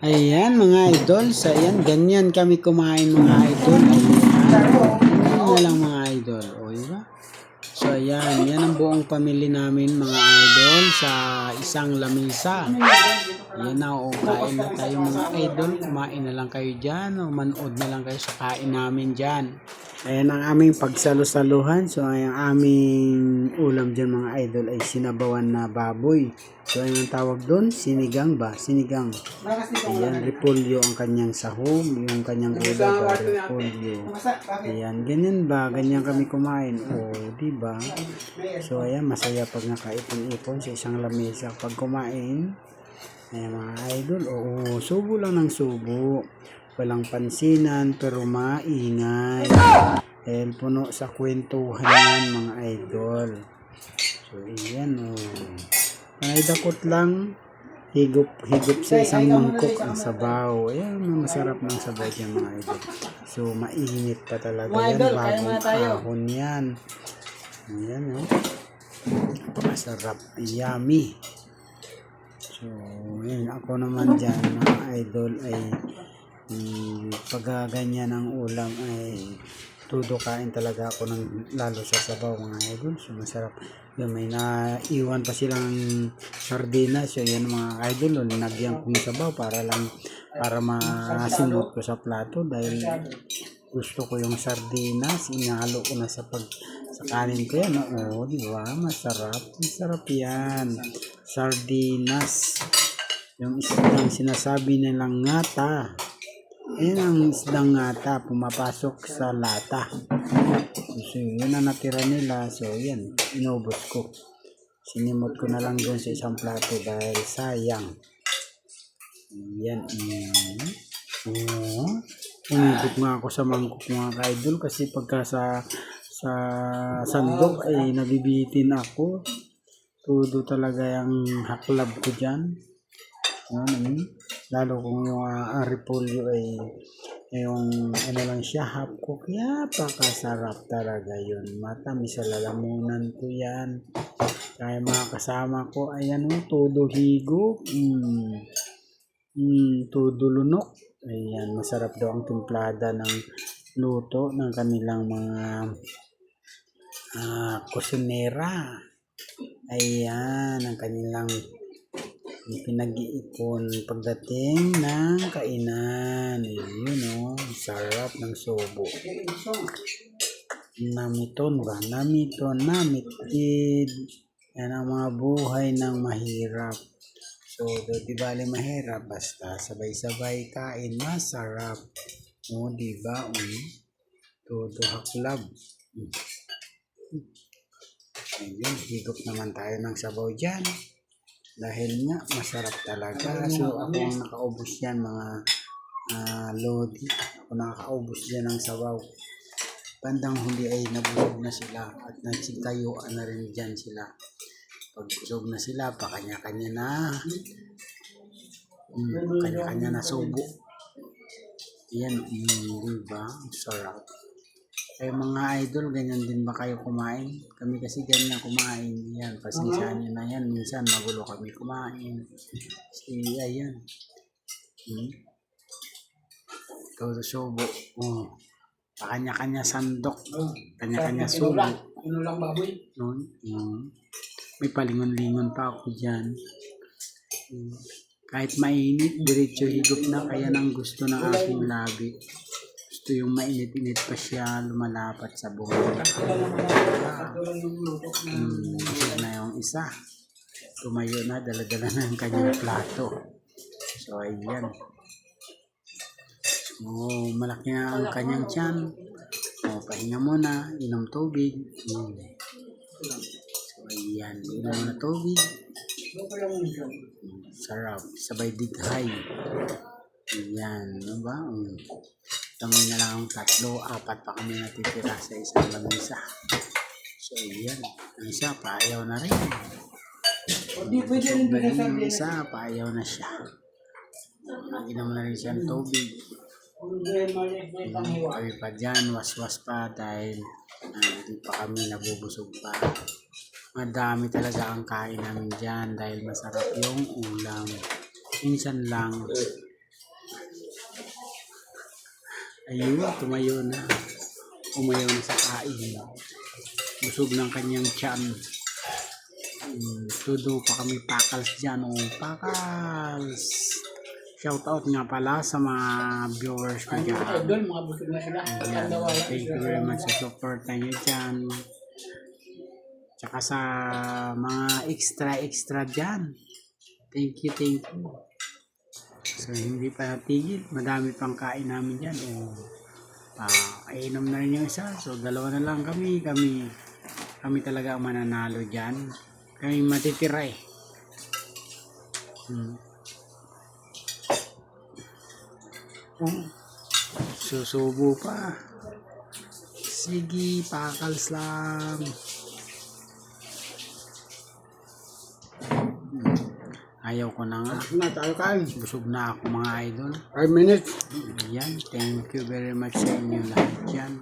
Ayan mga idol, so ayan, ganyan kami kumain mga idol. Ayan, ganyan na lang mga idol. O diba? So ayan, yan ang buong pamilya namin mga idol sa isang lamisa. Ayan na, o kain na tayo mga idol. Kumain na lang kayo dyan o manood na lang kayo sa kain namin dyan. Ayan ang aming pagsalo-saluhan. So ang aming ulam dyan mga idol ay sinabawan na baboy. So ayun ang tawag doon, sinigang ba? Sinigang. Ayan, repolyo ang kanyang sahog, yung kanyang gulay ba, repolyo. Ayan, ganyan ba? Ganyan kami kumain. O, di ba? So ayan, masaya pag nakaipon-ipon sa isang lamesa pag kumain. Ayan mga idol, oo, subo lang ng subo. Walang pansinan pero maingay. Ayan, puno sa kwentuhan yan mga idol. So ayan o. Dakot lang. Higop sa isang mangkok ang sabaw. Ayan, masarap ng sabaw dyan mga idol. So mainit pa talaga yan. Bagong ahon yan. Ayan o. Masarap. Yummy. So, yun, ako naman dyan, mga idol, ay pag ganyan ang ulam ay tudukain talaga ako ng lalo sa sabaw mga idol. So, masarap. Yun, may naiwan pa silang sardinas. So, yan mga idol, nagyan ko yung sabaw para masimot ko sa plato dahil gusto ko yung sardinas. Inalo ko na sa kanin ko yan. Oo, di ba? Masarap. Masarap yan. Sardinas. Yung isdang sinasabi nilang ngata. Ayan ang isdang ngata. Pumapasok sa lata. So, yun ang natira nila. So, yan. Inubos ko. Sinimot ko na lang doon sa isang plato dahil sayang. Yan. Umikot nga ako sa mangkok mga ka-idol kasi pagka sa sandok ay nabibitin ako. Todo talaga yung haklab ko dyan. Lalo kung yung repolyo ay yung ano lang siya, half cook. Kaya pakasarap talaga yun. Matamis sa lalamunan ko yan. Kaya mga kasama ko, ayan o, todo higop. Todo lunok. Ayan, masarap daw ang timplada ng luto ng kanilang mga kusinera. Ayan, ang kanilang pinag-iipon pagdating ng kainan. Yun o, sarap ng subo. Namiton ba? Namitid. Yan ang mga buhay ng mahirap. So, di bali mahirap, basta sabay-sabay kain, masarap. O, di ba? Todo haklab. Ayun, higop naman tayo ng sabaw dyan. Dahil nga, masarap talaga. So, ako ang nakaubos yan, mga lodi. Ako nakakaubos dyan ng sabaw. Bandang huli ay nabusog na sila at nagsitayuan na rin dyan sila. Pag busog na sila, pakanya-kanya na subo. Yan, diba? Sarap. Kayo mga idol, ganyan din ba kayo kumain? Kami kasi ganyan kumain. Yan, pasensyahan nyo na yan. Minsan magulo kami kumain. Kasi, ayan. Todo subo. Kanya-kanya sandok. Kanya-kanya subo. Ano lang baboy? May palingon-lingon pa ako dyan. Kahit mainit, diretso higop na. Kaya nang gusto ng aking labi. Gusto yung mainit-init pa siya, lumalapat sa buhok. Busog na yung isa. Tumayo na, dala-dala na ang kanyang plato. So, ayan. Malaki na ang kanyang tiyan. Pahinga muna, inom tubig. So, ayan, inom na tubig. Sarap, sabay dighay. Ayan, ano ba? Kami na lang ang 3, 4 pa kami natitira sa isang lamesa. So, ayan. Ang isa, paayaw na rin. Yung isa, paayaw na siya. Naginom na rin siya ng tubig. Kami pa dyan, waswas pa dahil hindi pa kami nabubusog pa. Madami talaga ang kain namin dyan dahil masarap yung ulam. Minsan lang Ayun, tumayo na. Umayaw na sa kain. Busog ng kanyang tiyan. Tudo pa kami pakals dyan. Oh, pakals! Shout out nga pala sa mga viewers ko dyan. Idol, mga busog na sila. Ayan. Thank you very much sa support nyo dyan. Tsaka sa mga extra dyan. Thank you, thank you. So, hindi pa natigil. Madami pang kain namin dyan. Inom na rin yung isa. So, dalawa na lang kami. Kami talaga ang mananalo dyan. Kami matitira eh. Susubo pa. Sige, pakals lang. Ayaw ko na nga. Na tayo kain. Busog na ako mga idol. 5 minutes. Yan, thank you very much sa inyo lahat dyan.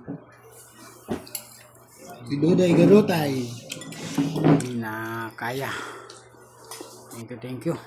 Iduday garutay. Hindi na kaya. Thank you.